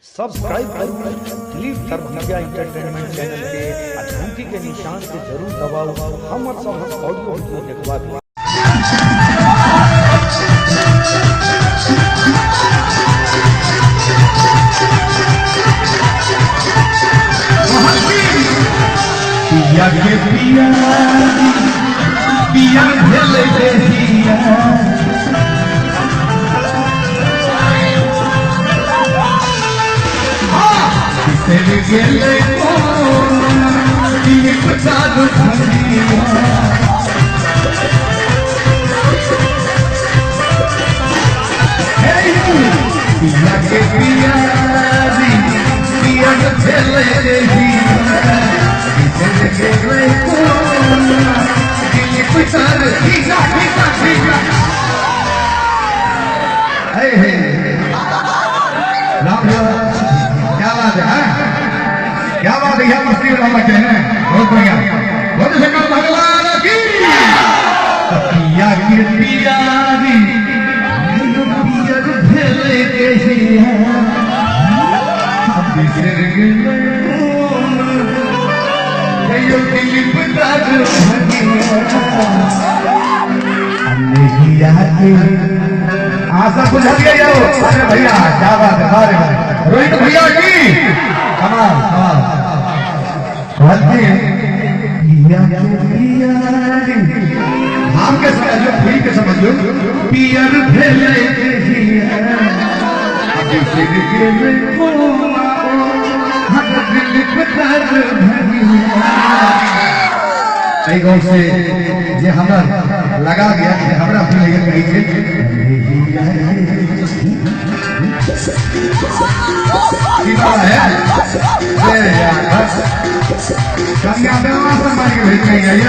Subscribe करो दिलीप सर्वज्ञा entertainment channel के घंटी के निशान से जरूर दबाओ। हम ऑडियो वीडियो देखवा दो। पिया के पिया पिया भेले देहिया तेरे गेले ये पता दो पिया के पिया पिया भेले देहिया तेरे गेले ये पता दो ठीक राम क्या बात है? क्या बात है? यहाँ मस्ती उड़ा रखे हैं, बहुत बढ़िया। बहुत शंकर भगवान की पिया की पियारी पियर भेले कहिया बिसर गए कहियो दिलीप दास भगिया आशा बुझा दिया जाओ। अरे भैया क्या बात है? अरे रोहित भैया की कमाल नाम के समझ लो, फ्री के समझ लो। पियर भेले से जे हमरा लगा गया कि हमरा भी लगे कहीं कन्या विवाह समाज के भेज नहीं आई